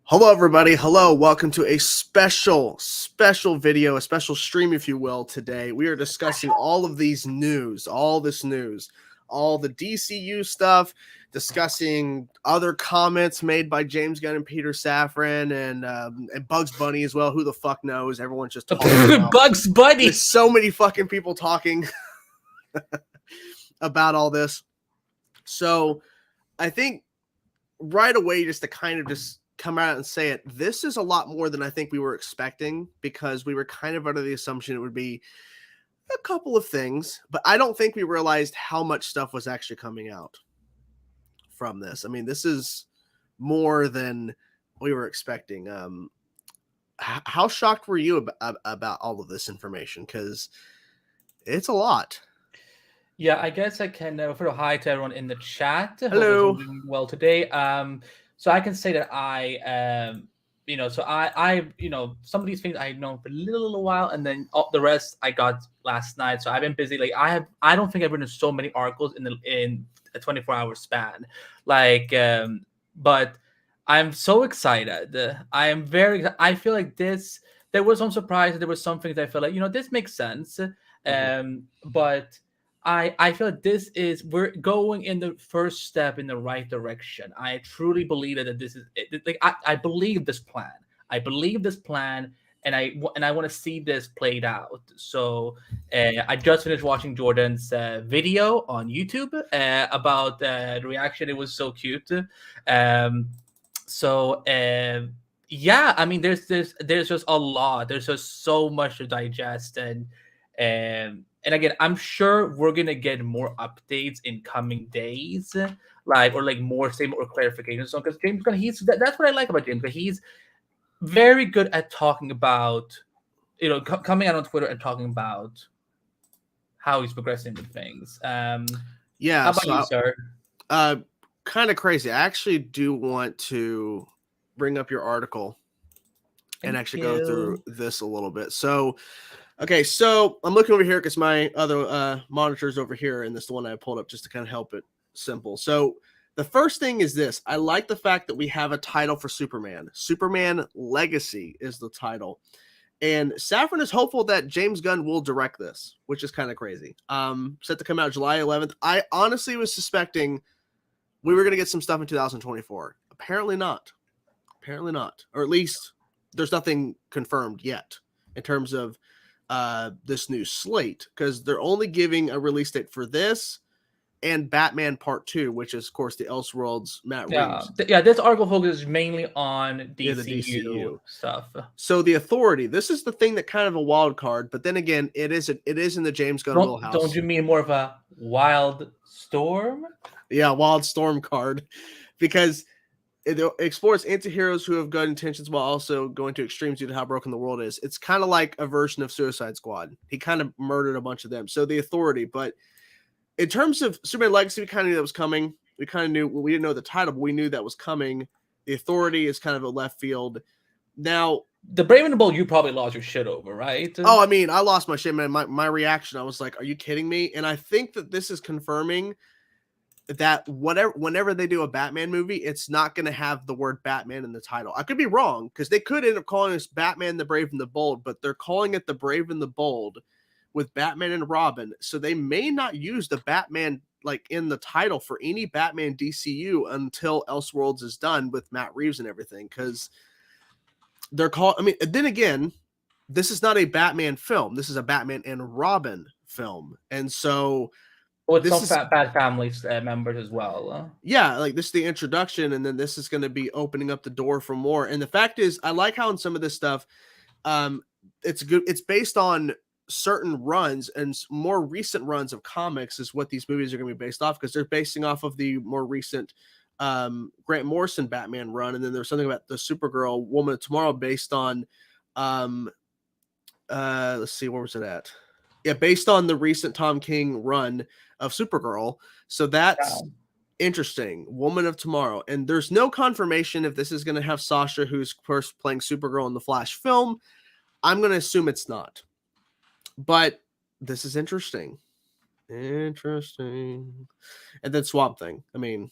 Hello, everybody. Hello. Welcome to a special video, a special stream, if you will. Today, we are discussing all of this news, all the DCU stuff, discussing other comments made by James Gunn and Peter Safran and Bugs Bunny as well. Who the fuck knows? Everyone's just talking about Bugs Bunny. There's so many fucking people talking about all this. So I think right away, just to kind of just come out and say it, this is a lot more than I think we were expecting, because we were kind of under the assumption it would be a couple of things, but I don't think we realized how much stuff was actually coming out from this. I mean, this is more than we were expecting. How shocked were you about all of this information? Because it's a lot. Yeah, I guess I can offer a hi to everyone in the chat. Hello. Hope doing well today. So I can say that I some of these things I know for a little while, and then the rest I got last night. So I've been busy. Like I don't think I've written so many articles in a 24-hour span. But I'm so excited. I feel like this. There was some surprise. There was some things I feel like this makes sense. But I feel like we're going in the first step in the right direction. I truly believe that this is like I believe this plan. I believe this plan, and I want to see this played out. So I just finished watching Jordan's video on YouTube about the reaction. It was so cute. Yeah, I mean, there's just a lot. There's just so much to digest, and again, I'm sure we're gonna get more updates in coming days, or more statement or clarifications. So, because James Gunn, that's what I like about James Gunn. He's very good at talking about, coming out on Twitter and talking about how he's progressing with things. Yeah. How about you, sir? Kind of crazy. I actually do want to bring up your article and actually go through this a little bit. So. Okay, so I'm looking over here because my other monitor's over here, and this is the one I pulled up just to kind of help it simple. So the first thing is this. I like the fact that we have a title for Superman. Superman Legacy is the title. And Safran is hopeful that James Gunn will direct this, which is kind of crazy. Set to come out July 11th. I honestly was suspecting we were going to get some stuff in 2024. Apparently not. Or at least there's nothing confirmed yet in terms of this new slate, because they're only giving a release date for this and Batman Part 2, which is, of course, the Elseworlds Matt Reeves. This article focuses mainly on the DCU stuff. So the Authority, this is the thing that kind of a wild card, but then again, it is in the James Gunn wheelhouse. Don't you mean more of a Wild Storm? Yeah, Wild Storm card, because it explores anti-heroes who have good intentions while also going to extremes due to how broken the world is. It's kind of like a version of Suicide Squad. He kind of murdered a bunch of them. So the Authority. But in terms of Superman Legacy, we kind of knew that was coming. We kind of knew, we didn't know the title, but we knew that was coming. The Authority is kind of a left field. Now, the Brave and the Bold, you probably lost your shit over, right? Oh, I mean, I lost my shit, man. My reaction, I was like, are you kidding me? And I think that this is confirming that whenever they do a Batman movie, it's not going to have the word Batman in the title. I could be wrong, because they could end up calling this Batman the Brave and the Bold, but they're calling it the Brave and the Bold with Batman and Robin. So they may not use the Batman in the title for any Batman DCU until Elseworlds is done with Matt Reeves and everything, because they're called. I mean, then again, this is not a Batman film. This is a Batman and Robin film, and so. Well, it's some Batfamily members as well. Yeah, this is the introduction, and then this is going to be opening up the door for more. And the fact is, I like how in some of this stuff, it's good. It's based on certain runs, and more recent runs of comics is what these movies are going to be based off, because they're basing off of the more recent Grant Morrison Batman run, and then there's something about the Supergirl Woman of Tomorrow based on, let's see, where was it at? Yeah, based on the recent Tom King run of Supergirl. So that's interesting. Woman of Tomorrow. And there's no confirmation if this is going to have Sasha, who's first playing Supergirl in the Flash film. I'm going to assume it's not. But this is interesting. And then Swamp Thing. I mean,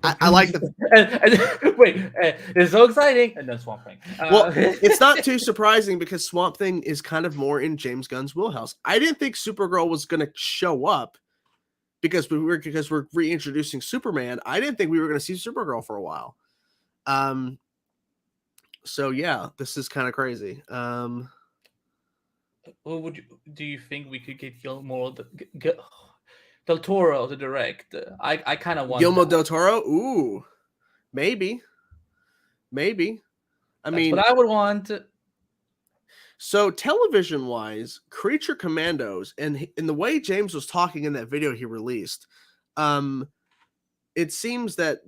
I like the. Wait, it's so exciting, and then Swamp Thing. Well, it's not too surprising because Swamp Thing is kind of more in James Gunn's wheelhouse. I didn't think Supergirl was going to show up because we're reintroducing Superman. I didn't think we were going to see Supergirl for a while. So yeah, this is kind of crazy. Well, do you think we could get Guillermo del Toro to direct? I kind of want Guillermo del Toro. Ooh, maybe. I mean, what I would want. So television-wise, Creature Commandos, and in the way James was talking in that video he released, it seems that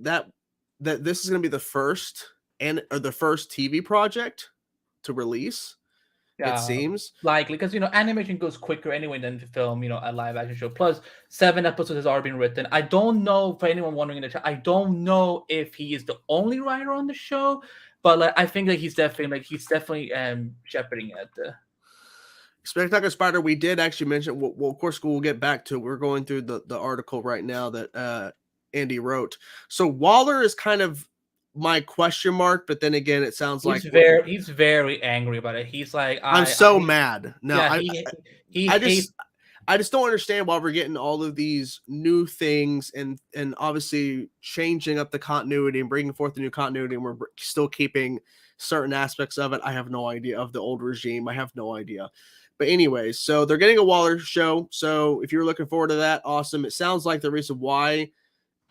this is going to be the first TV project to release. It seems likely because animation goes quicker anyway than to film a live action show. Plus 7 episodes has already been written. I don't know, for anyone wondering in the chat, I don't know if he is the only writer on the show, but I think that he's definitely shepherding it. Spectacular Spider, we did actually mention. Well, of course, we'll get back to. We're going through the article right now that Andy wrote. So Waller is kind of my question mark, but then again, it sounds like he's very angry about it. He's like, I'm mad. No, yeah, I just don't understand why we're getting all of these new things and obviously changing up the continuity and bringing forth the new continuity, and we're still keeping certain aspects of it. I have no idea of the old regime. I have no idea. But anyways, so they're getting a Waller show. So if you're looking forward to that, awesome. It sounds like the reason why,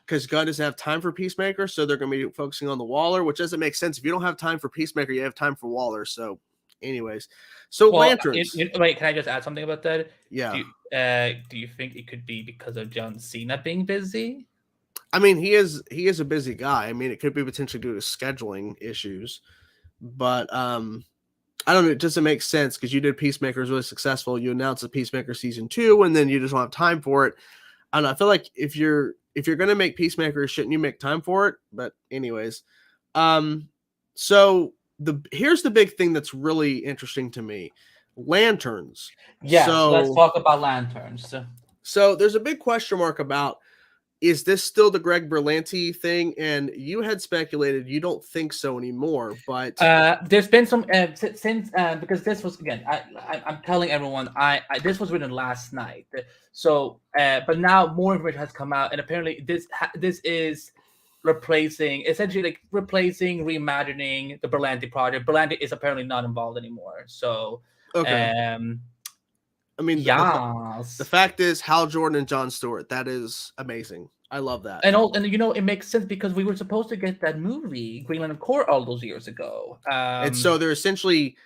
because Gunn doesn't have time for Peacemaker, so they're going to be focusing on the Waller, which doesn't make sense. If you don't have time for Peacemaker, you have time for Waller. So anyways, so Lanterns. Wait, can I just add something about that? Yeah. Do you think it could be because of John Cena being busy? I mean, he is a busy guy. I mean, it could be potentially due to scheduling issues, but I don't know. It doesn't make sense because you did Peacemaker is really successful. You announced the Peacemaker season 2, and then you just don't have time for it. I don't know. I feel like if you're gonna make Peacemaker, shouldn't you make time for it? But anyways, so here's the big thing that's really interesting to me: Lanterns. Yeah. So let's talk about Lanterns. So there's a big question mark about, is this still the Greg Berlanti thing? And you had speculated you don't think so anymore, but there's been some since because this was, again, I'm telling everyone, this was written last night. So but now more information has come out, and apparently this is essentially replacing, reimagining the Berlanti project. Berlanti is apparently not involved anymore. So okay. I mean, the fact is, Hal Jordan and Jon Stewart, that is amazing. I love that. And it makes sense because we were supposed to get that movie, Green Lantern Corps, all those years ago. And so they're essentially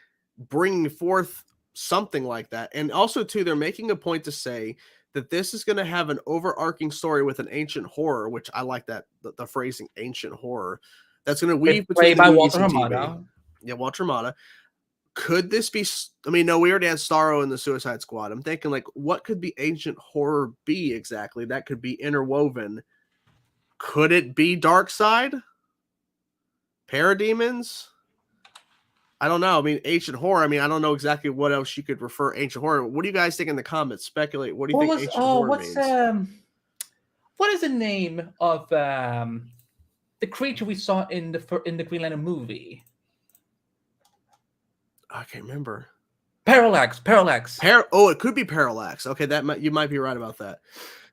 bringing forth something like that. And also, too, they're making a point to say that this is going to have an overarching story with an ancient horror, which I like that, the phrasing ancient horror. That's going to weave between the movies and TV. Yeah, Walter Hamada. Could this be? I mean, no, we already had Starro in the Suicide Squad. I'm thinking, like, what could the ancient horror be exactly? That could be interwoven. Could it be Darkseid? Parademons? I don't know. I mean, ancient horror. I mean, I don't know exactly what else you could refer ancient horror. What do you guys think in the comments? Speculate. What do you think ancient horror means? What is the name of the creature we saw in the Green Lantern movie? I can't remember. Parallax. It could be Parallax. Okay, you might be right about that.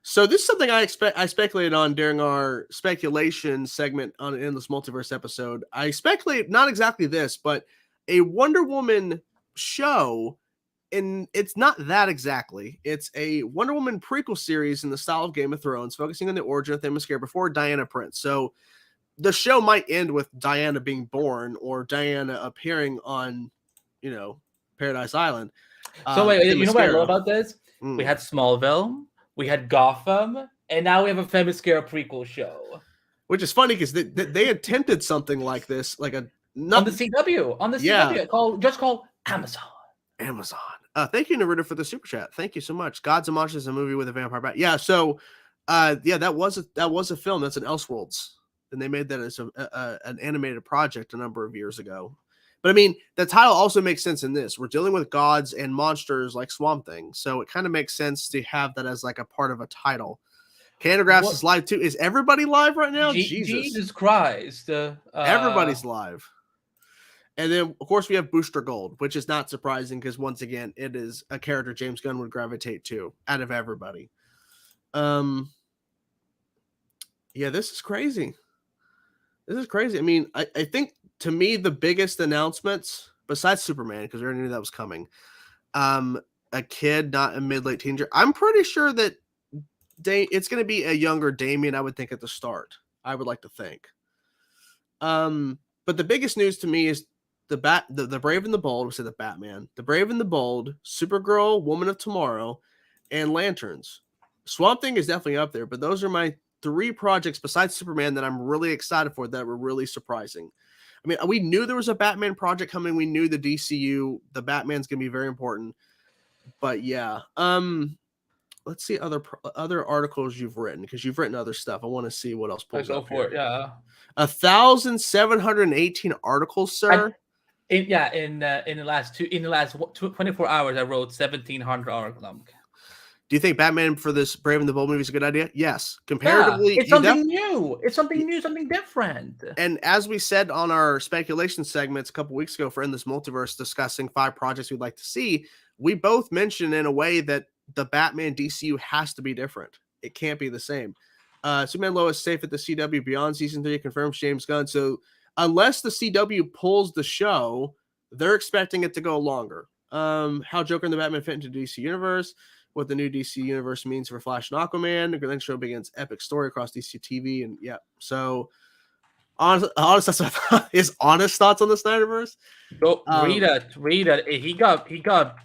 So this is something I speculated on during our speculation segment on an Endless Multiverse episode. I speculate not exactly this, but a Wonder Woman show, and it's not that exactly. It's a Wonder Woman prequel series in the style of Game of Thrones, focusing on the origin of Themyscira before Diana Prince. So the show might end with Diana being born or Diana appearing on, Paradise Island. So wait, you know what I love about this? We had Smallville, we had Gotham, and now we have a Themyscira prequel show. Which is funny because they attempted something like this, like on the CW, called Amazon. Thank you, Naruto, for the super chat. Thank you so much. Gods and Monsters is a movie with a vampire bat. Yeah, so that was a film. That's an Elseworlds, and they made that as an animated project a number of years ago. But I mean, the title also makes sense in this. We're dealing with gods and monsters like Swamp Thing, so it kind of makes sense to have that as like a part of a title. Candagraphs is live too. Is everybody live right now? Jesus Christ. Everybody's live. And then, of course, we have Booster Gold, which is not surprising because, once again, it is a character James Gunn would gravitate to out of everybody. Yeah, this is crazy. This is crazy. I mean, I think, to me, the biggest announcements, besides Superman, because we already knew that was coming, a kid, not a mid-late teenager. I'm pretty sure that it's going to be a younger Damian, I would think, at the start. I would like to think. But the biggest news to me is the Brave and the Bold. We say the Batman, the Brave and the Bold, Supergirl, Woman of Tomorrow, and Lanterns. Swamp Thing is definitely up there, but those are my 3 projects besides Superman that I'm really excited for that were really surprising. I mean, we knew there was a Batman project coming. We knew the DCU, the Batman's going to be very important. But yeah, let's see other articles you've written, because you've written other stuff. I want to see what else pulls up here. Yeah, 1,718 articles, sir. In the last 24 hours, I wrote 1,700 articles. Do you think Batman for this Brave and the Bold movie is a good idea? Yes. Comparatively, it's something new. It's something new, something different. And as we said on our speculation segments a couple weeks ago for In This Multiverse, discussing 5 projects we'd like to see, we both mentioned in a way that the Batman DCU has to be different. It can't be the same. Superman Lois safe at the CW beyond season 3, confirms James Gunn. So unless the CW pulls the show, they're expecting it to go longer. How Joker and the Batman fit into DC Universe, what the new DC Universe means for Flash and Aquaman. The next show begins epic story across DC TV, and yeah. So honest thoughts on the Snyderverse. Go read it. He got.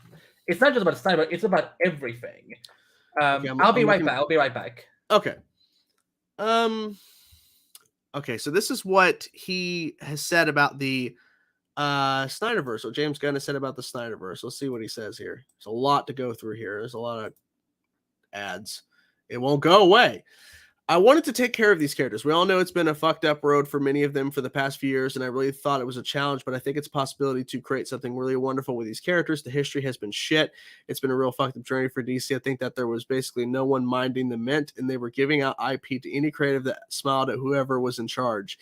It's not just about Snyder. It's about everything. Okay, I'll be right back. Okay. Okay. So this is what he has said about the Snyderverse. What James Gunn has said about the Snyderverse. Let's see what he says here. There's a lot to go through here. There's a lot of ads. It won't go away. I wanted to take care of these characters. We all know it's been a fucked up road for many of them for the past few years, and I really thought it was a challenge, but I think it's a possibility to create something really wonderful with these characters. The history has been shit. It's been a real fucked up journey for DC. I think that there was basically no one minding the mint, and they were giving out IP to any creative that smiled at whoever was in charge.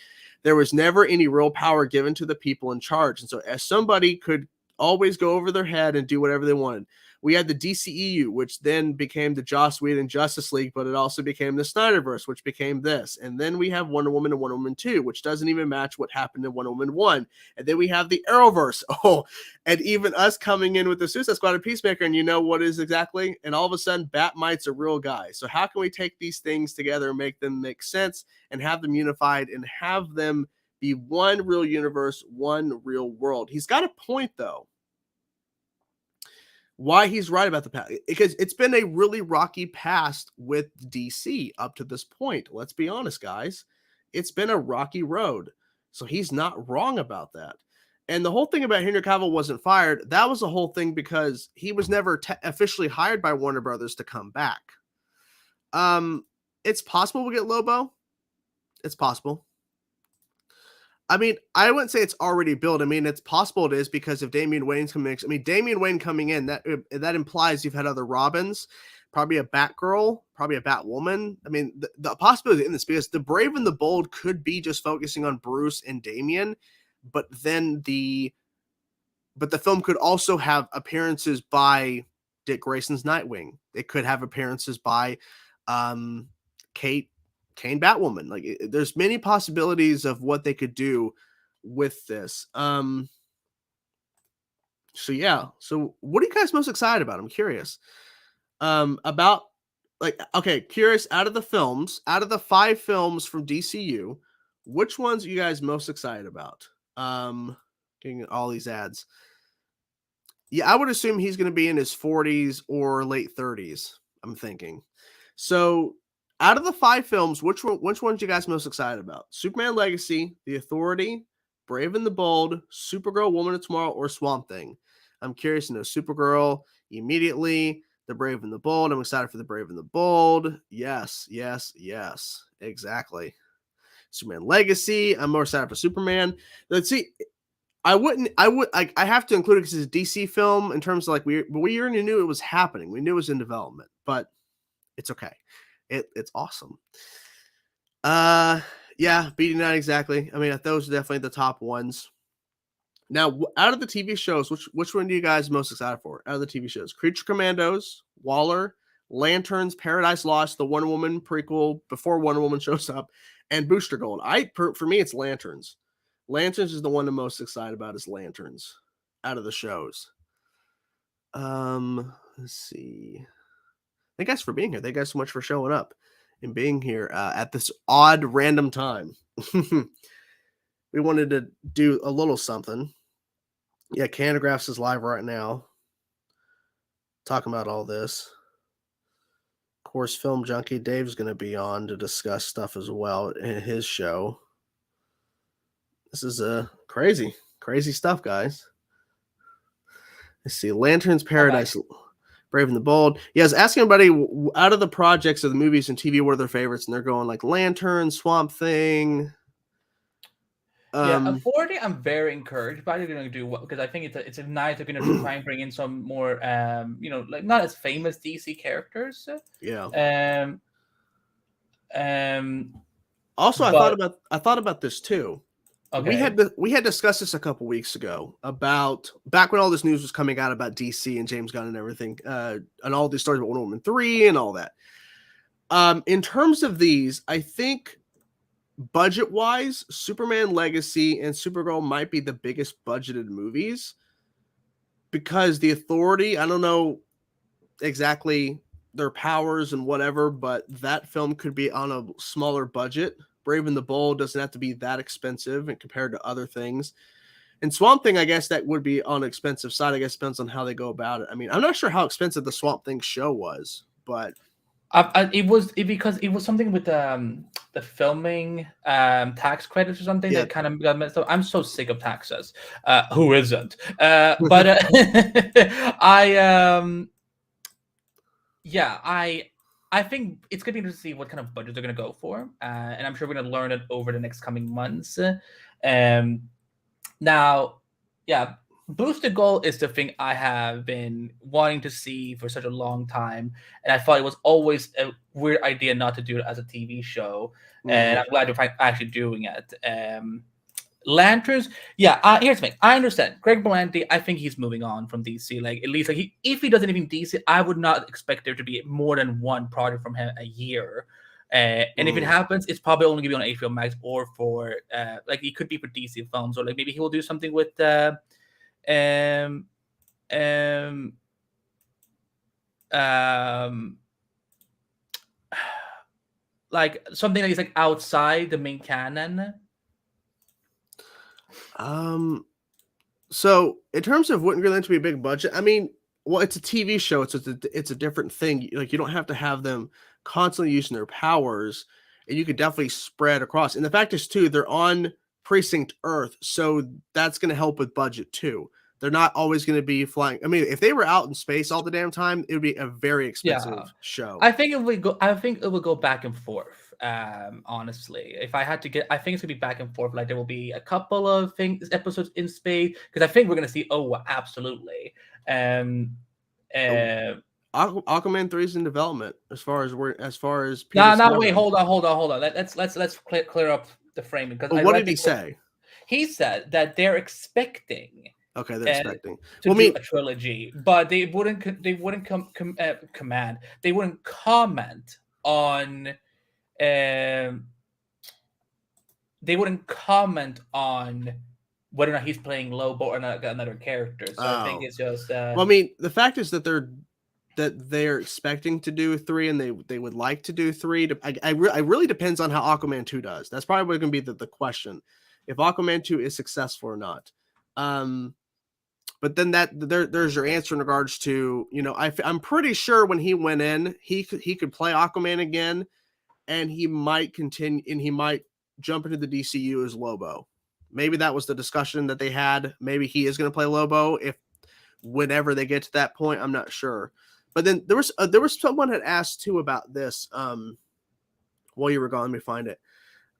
There was never any real power given to the people in charge, and so as somebody could always go over their head and do whatever they wanted. We had the DCEU, which then became the Joss Whedon Justice League, but it also became the Snyderverse, which became this. And then we have Wonder Woman and Wonder Woman 2, which doesn't even match what happened in Wonder Woman 1. And then we have the Arrowverse. Oh, and even us coming in with the Suicide Squad and Peacemaker, and you know what is exactly? And all of a sudden, Batmite's a real guy. So how can we take these things together and make them make sense and have them unified and have them be one real universe, one real world? He's got a point, though. Why he's right about the past, because it's been a really rocky past with DC up to this point. Let's be honest, guys. It's been a rocky road. So he's not wrong about that. And the whole thing about Henry Cavill wasn't fired, that was the whole thing because he was never officially hired by Warner Brothers to come back. It's possible we'll get Lobo. It's possible. I mean, I wouldn't say it's already built. I mean, it's possible it is because if Damian Wayne's coming in. I mean, Damian Wayne coming in, that implies you've had other Robins, probably a Batgirl, probably a Batwoman. I mean, the possibility in this, because the Brave and the Bold could be just focusing on Bruce and Damian, but then the film could also have appearances by Dick Grayson's Nightwing. It could have appearances by Kane Batwoman. Like, there's many possibilities of what they could do with this. So yeah. So what are you guys most excited about? I'm curious. About, like, okay, curious, out of the 5 films from DCU, which ones are you guys most excited about? Getting all these ads. Yeah, I would assume he's going to be in his 40s or late 30s, I'm thinking. So out of the 5 films, which ones are you guys most excited about? Superman Legacy, The Authority, Brave and the Bold, Supergirl, Woman of Tomorrow, or Swamp Thing? I'm curious to know. Supergirl immediately, The Brave and the Bold. I'm excited for The Brave and the Bold. Yes, exactly. Superman Legacy, I'm more excited for Superman. Let's see. I have to include it because it's a DC film in terms of, like, we already knew it was happening. We knew it was in development, but it's okay. It's awesome. Yeah, beating that exactly. I mean, those are definitely the top ones. Now, out of the TV shows, which one do you guys most excited for? Out of the TV shows, Creature Commandos, Waller, Lanterns, Paradise Lost, the Wonder Woman prequel before Wonder Woman shows up, and Booster Gold. For me, it's Lanterns. Lanterns is the one I'm most excited about. Is Lanterns out of the shows. Let's see. Thank you guys for being here. Thank you guys so much for showing up and being here at this odd random time. We wanted to do a little something. Yeah, Candagraphs is live right now. Talking about all this. Of course, Film Junkie Dave's going to be on to discuss stuff as well in his show. This is crazy stuff, guys. Let's see. Lanterns, Paradise, Brave and the Bold. Yeah, I was asking everybody, out of the projects of the movies and TV, what are their favorites? And they're going like Lantern, Swamp Thing. Authority, I'm very encouraged by. They're going to do what, because I think it's a nice. They're going to try and bring in some more, like not as famous DC characters. Yeah. Also, I thought about this too. Okay. We had discussed this a couple weeks ago about back when all this news was coming out about DC and James Gunn and everything, and all these stories about Wonder Woman 3 and all that. In terms of these, I think budget-wise, Superman Legacy and Supergirl might be the biggest budgeted movies because the Authority, I don't know exactly their powers and whatever, but that film could be on a smaller budget. Brave and the Bold doesn't have to be that expensive and compared to other things. And Swamp Thing, I guess that would be on the expensive side. I guess depends on how they go about it. I mean, I'm not sure how expensive the Swamp Thing show was, but it was something with the filming tax credits or something that kind of got messed up. I'm so sick of taxes. Who isn't? But I think it's going to be interesting to see what kind of budget they're going to go for, and I'm sure we're going to learn it over the next coming months. Now, Booster Gold is the thing I have been wanting to see for such a long time, and I thought it was always a weird idea not to do it as a TV show, and I'm glad you're actually doing it. Lanterns, here's the thing. I understand Greg Berlanti. I think he's moving on from DC. Like at least, if he does anything DC, I would not expect there to be more than one project from him a year. And if it happens, it's probably only going to be on HBO Max or for it could be for DC films, or like maybe he will do something with like something that is like outside the main canon. So in terms of wouldn't really to be a big budget, I mean, well, it's a TV show. It's a different thing. Like you don't have to have them constantly using their powers, and you could definitely spread across. And the fact is too, they're on Precinct Earth, so that's going to help with budget too. They're not always going to be flying. I mean, if they were out in space all the damn time, it would be a very expensive show. I think it would go back and forth. Honestly, if I had to get, I think it's gonna be back and forth. Like there will be a couple of episodes in space because I think we're gonna see. Oh, absolutely. Aquaman 3 is in development as far as No, wait, hold on. Let's clear up the framing because what did he say? He said that they're expecting. Okay, they're expecting to do a trilogy, but they wouldn't comment on. They wouldn't comment on whether or not he's playing Lobo or another character. So I think it's just. Well, I mean, the fact is that they're expecting to do 3, and they would like to do 3. I really depends on how Aquaman 2 does. That's probably going to be the question, if Aquaman 2 is successful or not. But then there's your answer in regards to, I'm pretty sure when he went in, he could play Aquaman again, and he might continue, and he might jump into the DCU as Lobo. Maybe that was the discussion that they had. Maybe he is going to play Lobo whenever they get to that point. I'm not sure. But then there was someone had asked too about this. While you were gone, let me find it.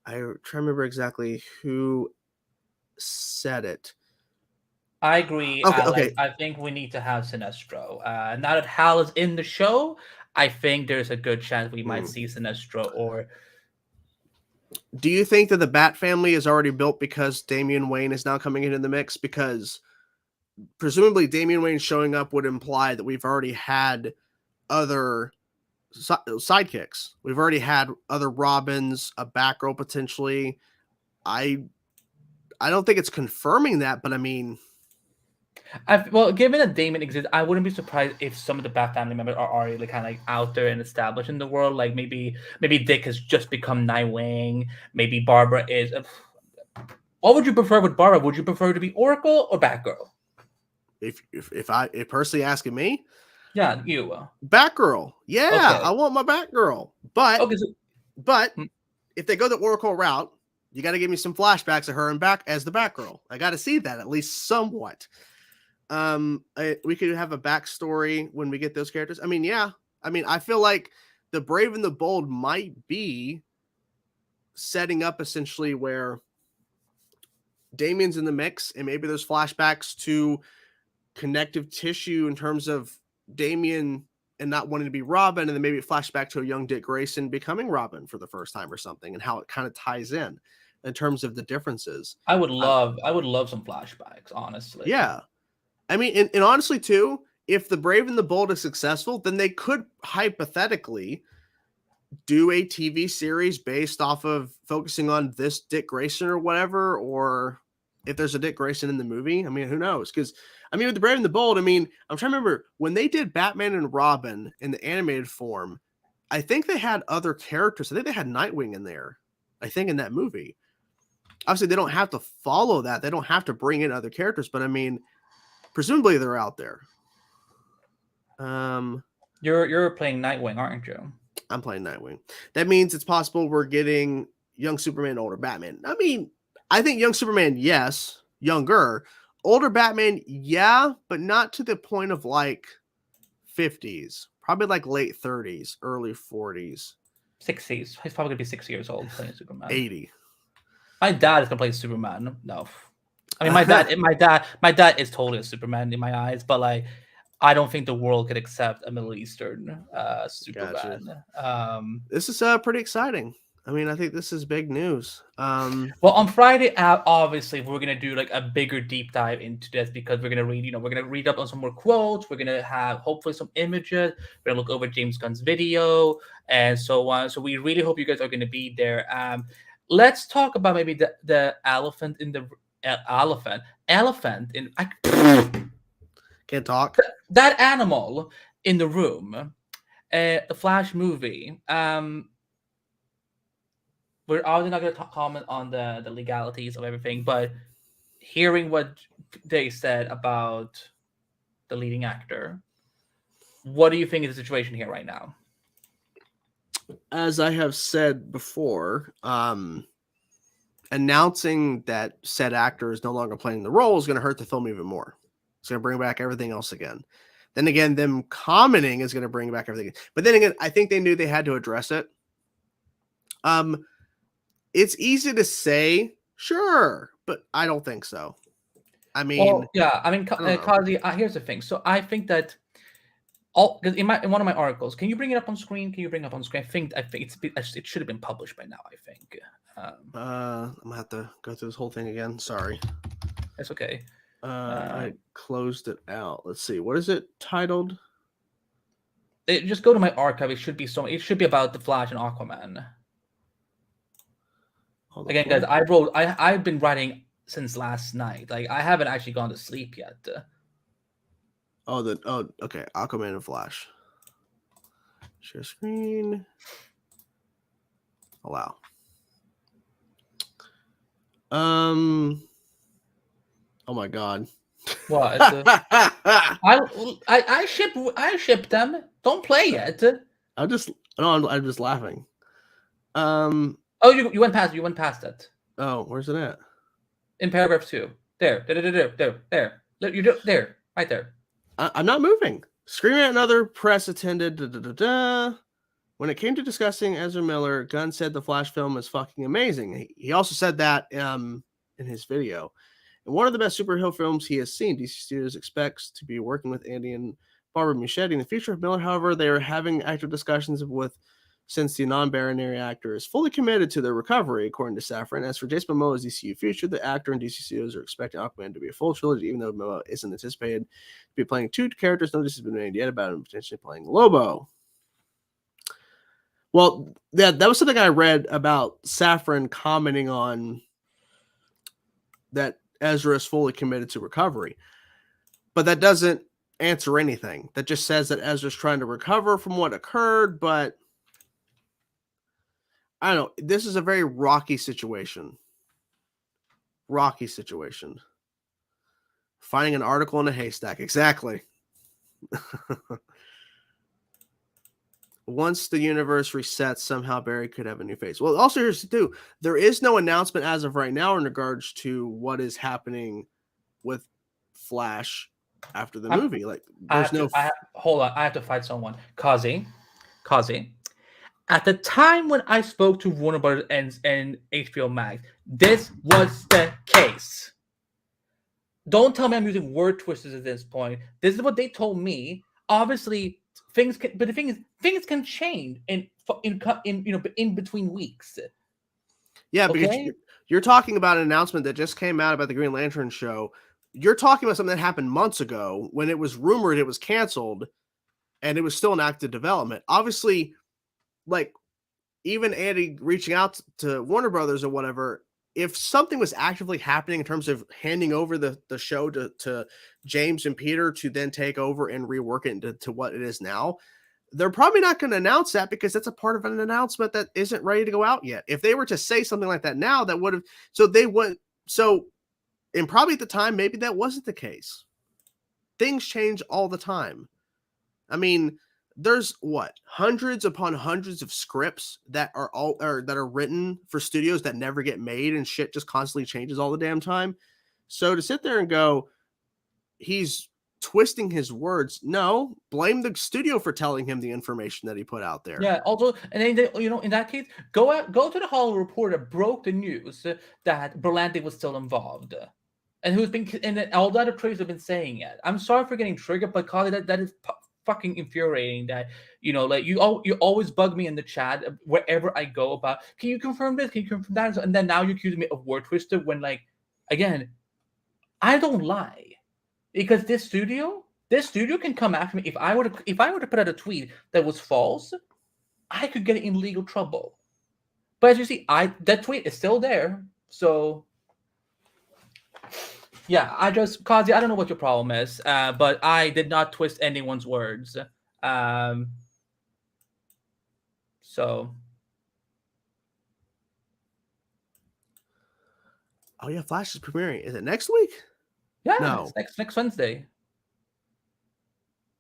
I try to remember exactly who said it. I agree. Okay. I think we need to have Sinestro. Now that Hal is in the show, I think there's a good chance we might see Sinestro. Or do you think that the Bat family is already built because Damian Wayne is now coming into the mix? Because presumably Damian Wayne showing up would imply that we've already had other sidekicks. We've already had other Robins, a Batgirl potentially. I don't think it's confirming that, but I mean, well, given that Damon exists, I wouldn't be surprised if some of the Bat family members are already like, kind of like out there and established in the world. Like maybe Dick has just become Nightwing. Maybe Barbara is. What would you prefer with Barbara? Would you prefer to be Oracle or Batgirl? If personally asking me, yeah, you Batgirl. Yeah, okay. I want my Batgirl. But if they go the Oracle route, you got to give me some flashbacks of her and back as the Batgirl. I got to see that at least somewhat. We could have a backstory when we get those characters. I mean, yeah. I mean, I feel like the Brave and the Bold might be setting up essentially where Damian's in the mix, and maybe there's flashbacks to connective tissue in terms of Damian and not wanting to be Robin, and then maybe a flashback to a young Dick Grayson becoming Robin for the first time or something, and how it kind of ties in terms of the differences. I would love some flashbacks, honestly. Yeah. I mean, and honestly too, if the Brave and the Bold is successful, then they could hypothetically do a TV series based off of focusing on this Dick Grayson or whatever, or if there's a Dick Grayson in the movie. I mean, who knows? Because I mean, with the Brave and the Bold, I mean, I'm trying to remember when they did Batman and Robin in the animated form, I think they had other characters. I think they had Nightwing in there, I think, in that movie. Obviously, they don't have to follow that. They don't have to bring in other characters, but I mean, presumably they're out there. You're playing Nightwing, aren't you? I'm playing Nightwing. That means it's possible we're getting young Superman, older Batman. I mean, I think young Superman, yes. Younger. Older Batman, yeah, but not to the point of like 50s. Probably like late 30s, early 40s. 60s. He's probably going to be 6 years old playing Superman. 80. My dad is going to play Superman. No. I mean, my dad is totally a Superman in my eyes, but like, I don't think the world could accept a Middle Eastern Superman. Gotcha. This is pretty exciting. I mean, I think this is big news. Well, on Friday, obviously, we're gonna do like a bigger deep dive into this because we're gonna read up on some more quotes. We're gonna have hopefully some images. We're gonna look over James Gunn's video and so on. So we really hope you guys are gonna be there. Let's talk about maybe the elephant in the elephant in. Can't talk. That animal in the room, the Flash movie. We're obviously not going to comment on the legalities of everything, but hearing what they said about the leading actor, what do you think is the situation here right now? As I have said before, announcing that said actor is no longer playing the role is going to hurt the film even more. It's going to bring back everything else again. Then again, them commenting is going to bring back everything. But then again, I think they knew they had to address it. It's easy to say, sure, but I don't think so. I mean, Kazi, here's the thing. So I think that because in one of my articles, can you bring it up on screen? I think it should have been published by now. I think. I'm gonna have to go through this whole thing again. Sorry. It's okay. I closed it out. Let's see. What is it titled? Just go to my archive. It should be about the Flash and Aquaman. Again, guys, I've been writing since last night. Like, I haven't actually gone to sleep yet. Okay. Aquaman and Flash. Share screen. Allow. Oh my God. What? I ship them. Don't play yet. I'm just laughing. Oh, you went past it. Oh, where's it at? In paragraph 2. There. You're there, right there. I'm not moving. Screaming at another press attended. When it came to discussing Ezra Miller, Gunn said the Flash film is fucking amazing. He also said that in his video. And one of the best superhero films he has seen. DC Studios expects to be working with Andy and Barbara Muschetti in the future of Miller. However, they are having active discussions with, since the non-binary actor is fully committed to their recovery, according to Safran. As for Jason Momoa's DCU future, the actor and DCUs are expecting Aquaman to be a full trilogy, even though Momoa isn't anticipated to be playing 2 characters. No decision has been made yet about him potentially playing Lobo. Well, that was something I read about Safran commenting on that Ezra is fully committed to recovery. But that doesn't answer anything. That just says that Ezra's trying to recover from what occurred, but I don't know. This is a very rocky situation. Rocky situation. Finding an article in a haystack. Exactly. Once the universe resets, somehow Barry could have a new face. Well, also here's the thing. There is no announcement as of right now in regards to what is happening with Flash after the movie. Like, there's hold on. I have to fight someone. Kazi. At the time when I spoke to Warner Brothers and HBO Max, this was the case. Don't tell me I'm using word twisters at this point. This is what they told me. Obviously, things can, but the thing is, things can change in between weeks. Yeah, because you're talking about an announcement that just came out about the Green Lantern show. You're talking about something that happened months ago when it was rumored it was canceled, and it was still in active development. Obviously, like even Andy reaching out to Warner Brothers or whatever, if something was actively happening in terms of handing over the show to James and Peter to then take over and rework it into what it is now, they're probably not going to announce that because that's a part of an announcement that isn't ready to go out yet. If they were to say something like that now, that would have, and probably at the time, maybe that wasn't the case. Things change all the time. I mean, there's hundreds upon hundreds of scripts that are written for studios that never get made, and shit just constantly changes all the damn time. So to sit there and go, he's twisting his words, no, blame the studio for telling him the information that he put out there. Yeah. Also, and then in that case, go to the Hollywood Reporter, broke the news that Berlanti was still involved, and all the other traders have been saying it. I'm sorry for getting triggered, but Carly, that is fucking infuriating. That you always bug me in the chat wherever I go about, can you confirm this, can you confirm that, and then now you accuse me of word twister when, like, again, I don't lie, because this studio can come after me. If I were to put out a tweet that was false, I could get in legal trouble. But as you see, that tweet is still there. So yeah, Kazi, I don't know what your problem is, but I did not twist anyone's words. So. Oh yeah, Flash is premiering. Is it next week? Yeah, no. It's next Wednesday.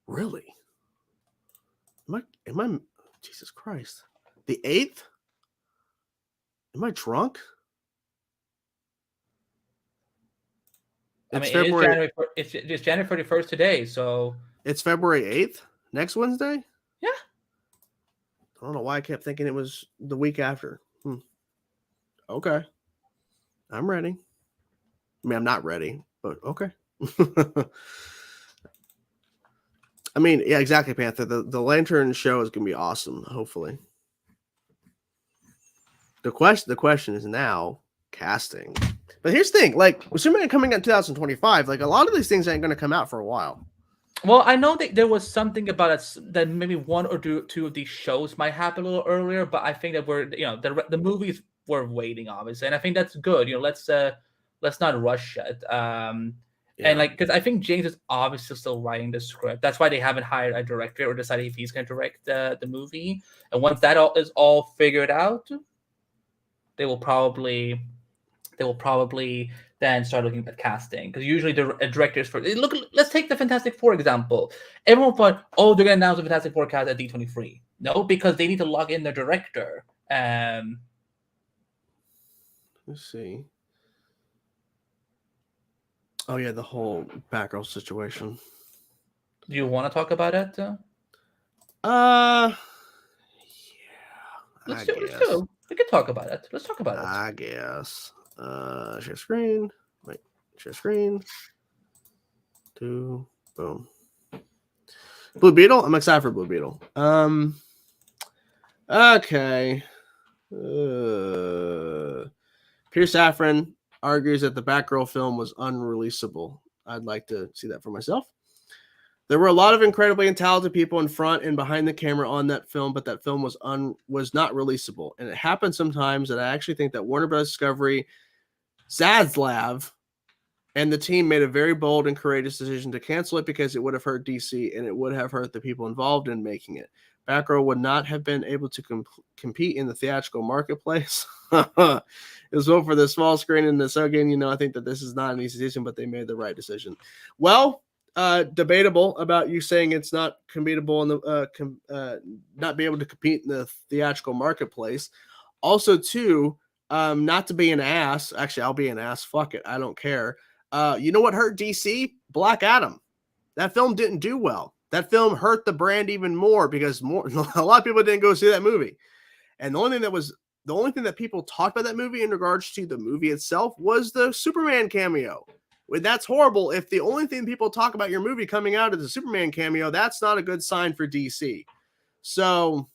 Really? Am I Jesus Christ. The 8th? Am I drunk? It's February. It's January 31st today, so it's February 8th, next Wednesday? Yeah. I don't know why I kept thinking it was the week after. Okay. I'm ready. I mean, I'm not ready, but okay. I mean, yeah, exactly, Panther. The Lantern show is going to be awesome, hopefully. The question is now casting. But here's the thing, like, with Superman coming out in 2025, like, a lot of these things ain't going to come out for a while. Well, I know that there was something about it that maybe one or two of these shows might happen a little earlier, but I think that the movies were waiting, obviously, and I think that's good. Let's not rush it. And because I think James is obviously still writing the script. That's why they haven't hired a director or decided if he's going to direct the movie. And once that is all figured out, they will probably then start looking at casting, because usually the directors first. Let's take the Fantastic Four example. Everyone thought, they're going to announce the Fantastic Four cast at D23. No, because they need to log in their director. Let's see. Oh yeah, the whole Batgirl situation. Do you want to talk about it? Yeah. Let's do. We can talk about it. Let's talk about it. I guess. Share screen. Share screen. Boom. Blue Beetle. I'm excited for Blue Beetle. Okay. Pierce Safran argues that the Batgirl film was unreleasable. I'd like to see that for myself. There were a lot of incredibly talented people in front and behind the camera on that film, but that film was not releasable. And it happens sometimes that I actually think that Warner Bros. Discovery, Zaslav, and the team made a very bold and courageous decision to cancel it because it would have hurt DC and it would have hurt the people involved in making it. Batgirl would not have been able to compete in the theatrical marketplace. It was built for the small screen, and so again, I think that this is not an easy decision, but they made the right decision. Well, debatable about you saying it's not competable in the not be able to compete in the theatrical marketplace. Also, too, not to be an ass. Actually, I'll be an ass. Fuck it, I don't care. You know what hurt DC? Black Adam. That film didn't do well. That film hurt the brand even more because a lot of people didn't go see that movie. And the only thing that people talked about that movie in regards to the movie itself was the Superman cameo. Well, that's horrible. If the only thing people talk about your movie coming out is the Superman cameo, that's not a good sign for DC. So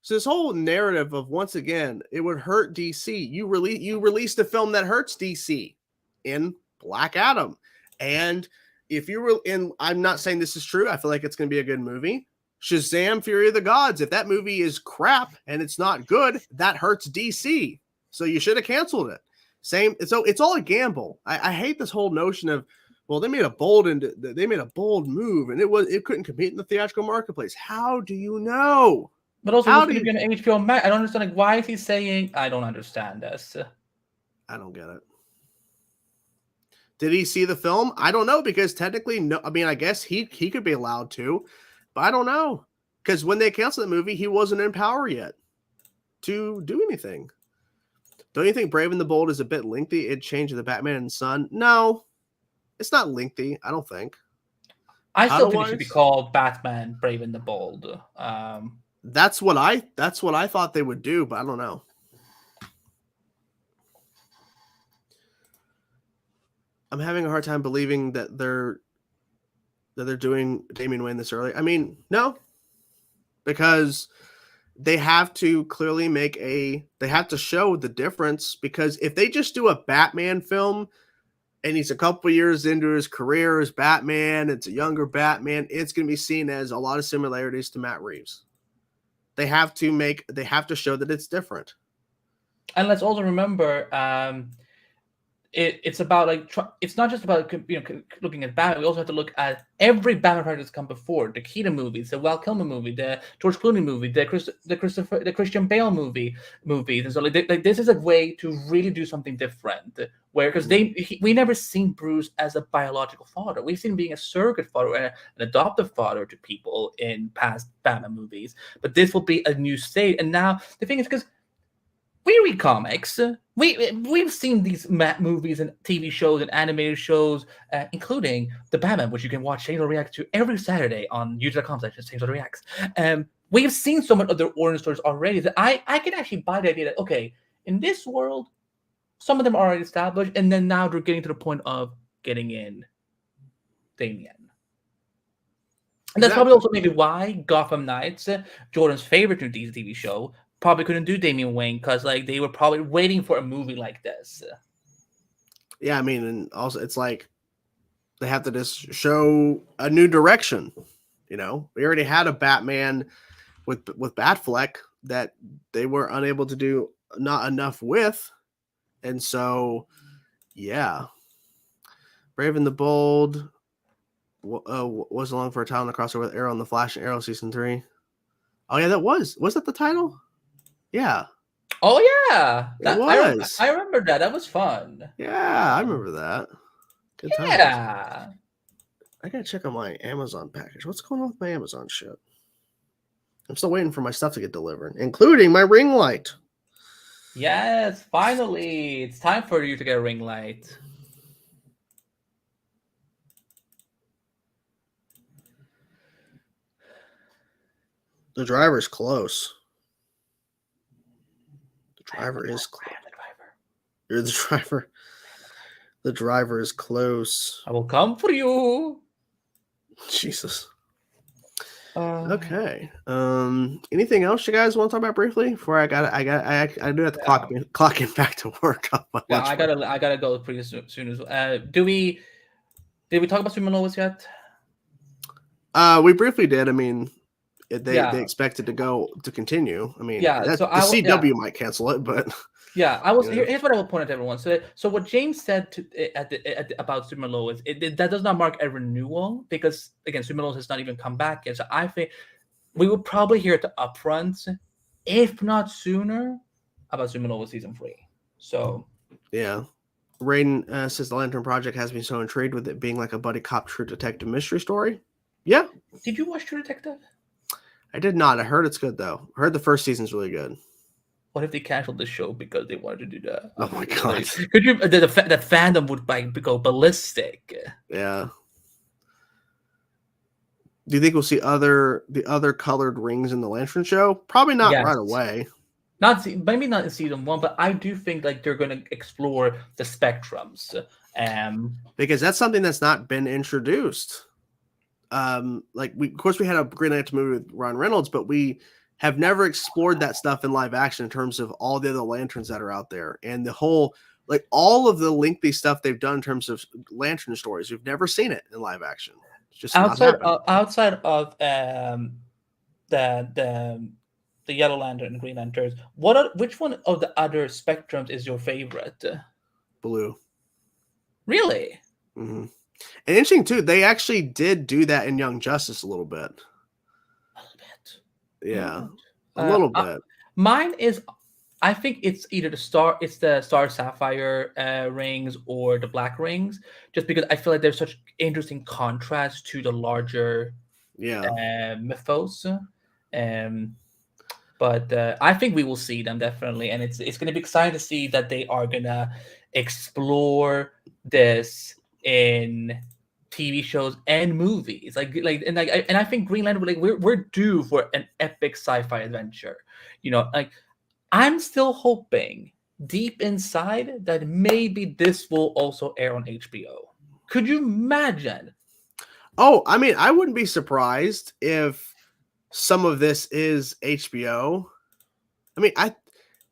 this whole narrative of, once again, it would hurt DC. You released a film that hurts DC in Black Adam. And if you were in, I'm not saying this is true. I feel like it's going to be a good movie. Shazam! Fury of the Gods. If that movie is crap and it's not good, that hurts DC. So you should have canceled it. Same. So it's all a gamble. I hate this whole notion of, well, they made a bold move and it couldn't compete in the theatrical marketplace. How do you know? But also, it's going to be on HBO Max. I don't understand. Why is he saying? I don't understand this. I don't get it. Did he see the film? I don't know, because technically, no. I mean, I guess he could be allowed to, but I don't know, because when they canceled the movie, he wasn't in power yet to do anything. Don't you think Brave and the Bold is a bit lengthy? It changed the Batman and Son. No, it's not lengthy. I don't think. I still think it should be called Batman Brave and the Bold. That's what I thought they would do, but I don't know. I'm having a hard time believing that they're doing Damian Wayne this early. I mean, no, because they have to clearly they have to show the difference, because if they just do a Batman film and he's a couple years into his career as Batman, it's a younger Batman, it's going to be seen as a lot of similarities to Matt Reeves. They have to show that it's different. And let's also remember, it's about, like, it's not just about looking at Batman. We also have to look at every Batman project that's come before: the Keaton movies, the Val Kilmer movie, the George Clooney movie, the Christian Bale movies, and so like this is a way to really do something different. Where, because we never seen Bruce as a biological father. We've seen him being a surrogate father and an adoptive father to people in past Batman movies. But this will be a new state. And now the thing is, because we read comics. We've seen these movies and TV shows and animated shows, including the Batman, which you can watch Shane React to every Saturday on youtube.com/Reacts. We've seen so many other origin stories already that I can actually buy the idea that, okay, in this world, some of them are already established, and then now they're getting to the point of getting in Damian. And that's probably also maybe why Gotham Knights, Jordan's favorite new DC TV show, probably couldn't do Damian Wayne, because like they were probably waiting for a movie like this. Yeah, I mean, and also it's like they have to just show a new direction. We already had a Batman with Batfleck that they were unable to do not enough with, and so yeah, Brave and the Bold was along for a time on the crossover with Arrow and the Flash and Arrow season 3. Oh yeah, was that the title? Yeah. Oh yeah, it was. I remember that. That was fun. Yeah, I remember that. Good times. Yeah. I gotta check on my Amazon package. What's going on with my Amazon shit? I'm still waiting for my stuff to get delivered, including my ring light. Yes, finally, it's time for you to get a ring light. The driver's close. Driver is close. You're the driver. The driver is close. I will come for you. Jesus. Uh, Okay. Anything else you guys want to talk about briefly before I do have to clock in back to work on my Yeah, lunch I gotta go pretty soon as well. Did we talk about Superman Lois yet? We briefly did. I mean, they Yeah. expected to continue. I mean, Yeah. that So the CW might cancel it, but yeah, I was you know. here's what I will point out to everyone. So what James said about Superman Lois, that does not mark a renewal because again, Superman Lois has not even come back yet. So I think we will probably hear at the upfronts, if not sooner, about Superman Lois season 3. So Yeah. Raiden says the Lantern Project has me so intrigued with it being like a buddy cop true detective mystery story. Yeah. did you watch True Detective? I did not. I heard it's good though. I heard the first season's really good. What if they canceled the show because they wanted to do that? Oh my god! Could you? The fandom would go ballistic. Yeah. Do you think we'll see the other colored rings in the Lantern show? Probably not right away. Maybe not in season 1, but I do think like they're going to explore the spectrums. Because that's something that's not been introduced. Like of course we had a Green Lantern movie with Ryan Reynolds, but we have never explored that stuff in live action in terms of all the other lanterns that are out there and the whole like all of the lengthy stuff they've done in terms of lantern stories. We've never seen it in live action. It's just outside of the Yellow Lantern and Green Lanterns. Which one of the other spectrums is your favorite? Blue. Really? Mm-hmm. And interesting too, they actually did do that in Young Justice a little bit. Yeah, a little bit. Mine is, I think it's either the Star Sapphire rings or the Black rings, just because I feel like there's such interesting contrast to the larger mythos. But I think we will see them definitely, and it's going to be exciting to see that they are going to explore this in TV shows and movies, and I think Green Lantern, we're due for an epic sci-fi adventure. Like I'm still hoping deep inside that maybe this will also air on HBO. Could you imagine? Oh, I mean, I wouldn't be surprised if some of this is HBO. I mean,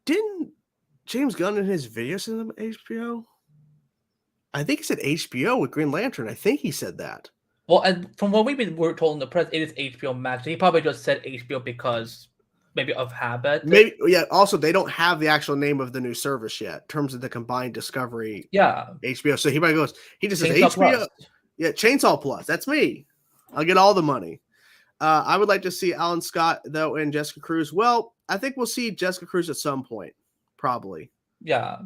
didn't James Gunn in his video say them HBO? I think he said HBO with Green Lantern. I think he said that. Well, from what we're told in the press, it is HBO Max. He probably just said HBO because maybe of habit. Maybe, yeah. Also, they don't have the actual name of the new service yet in terms of the combined Discovery. Yeah, HBO. So he just says Chainsaw HBO. Plus. Yeah, Chainsaw Plus. That's me. I'll get all the money. I would like to see Alan Scott though and Jessica Cruz. Well, I think we'll see Jessica Cruz at some point, probably. Yeah.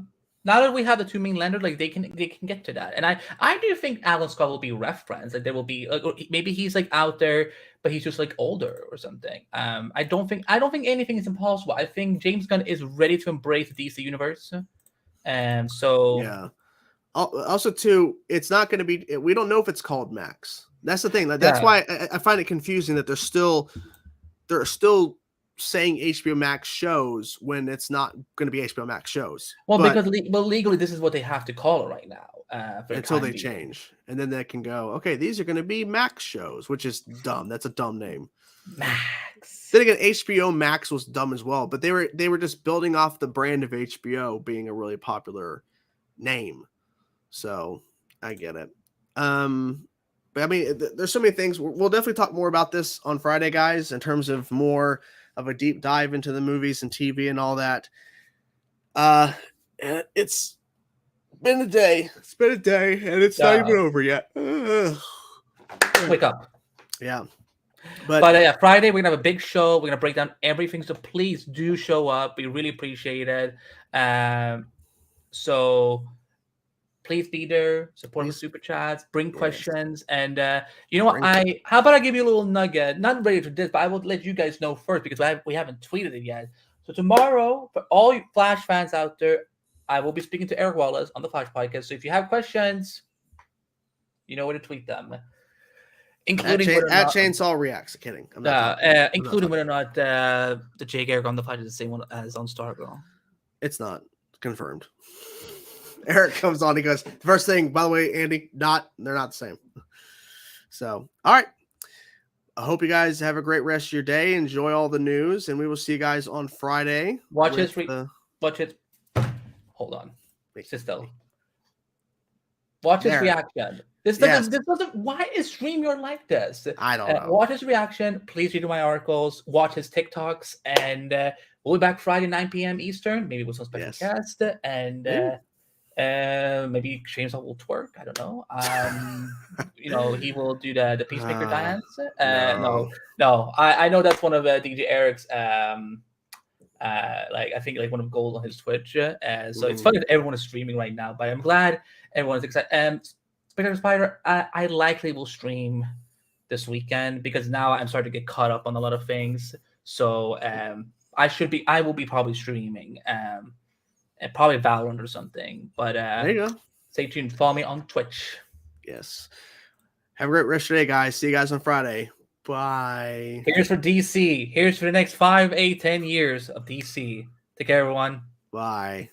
Now that we have the two main lenders, like they can get to that, and I do think Alan Scott will be referenced. Like there will be maybe he's like out there, but he's just like older or something. I don't think anything is impossible. I think James Gunn is ready to embrace the DC universe, and so yeah. Also, too, it's not going to be. We don't know if it's called Max. That's the thing. That's why I find it confusing that they're still saying HBO Max shows when it's not going to be HBO Max shows. Well, because legally, this is what they have to call it right now. Until they change, and then they can go, okay, these are going to be Max shows, which is dumb. That's a dumb name. Max. Then again, HBO Max was dumb as well, but they were just building off the brand of HBO being a really popular name. So I get it. But I mean, there's so many things. We'll definitely talk more about this on Friday, guys, in terms of more of a deep dive into the movies and TV and all that. It's been a day. It's been a day, and it's not even over yet. Wake up. Yeah. But yeah, Friday we're gonna have a big show. We're gonna break down everything. So please do show up. We really appreciate it. So please be there, support with super chats, bring questions, and you know what? How about I give you a little nugget? Not ready for this, but I will let you guys know first because we haven't tweeted it yet. So tomorrow, for all you Flash fans out there, I will be speaking to Eric Wallace on the Flash podcast. So if you have questions, you know where to tweet them, including at Chainsaw Reacts. Kidding. Including whether or not the Jake Eric on the Flash is the same one as on Stargirl. It's not confirmed. Eric comes on. He goes, the first thing, by the way, Andy, they're not the same. So, all right. I hope you guys have a great rest of your day. Enjoy all the news, and we will see you guys on Friday. Watch his hold on. Sit still. Watch his reaction. This doesn't. Why is StreamYard like this? I don't know. Watch his reaction. Please read my articles. Watch his TikToks, and we'll be back Friday 9 p.m. Eastern, maybe with some special cast, and maybe James will twerk. I don't know. He will do the Peacemaker dance. No. I know that's one of DJ Eric's. I think one of goals on his Twitch. So it's funny that everyone is streaming right now, but I'm glad everyone's excited. Spectre Spider, I likely will stream this weekend because now I'm starting to get caught up on a lot of things. So I will be probably streaming, and probably Valorant or something. But there you go. Stay tuned. Follow me on Twitch. Yes. Have a great rest of your day, guys. See you guys on Friday. Bye. Here's for DC. Here's for the next 5, 8, 10 years of DC. Take care, everyone. Bye.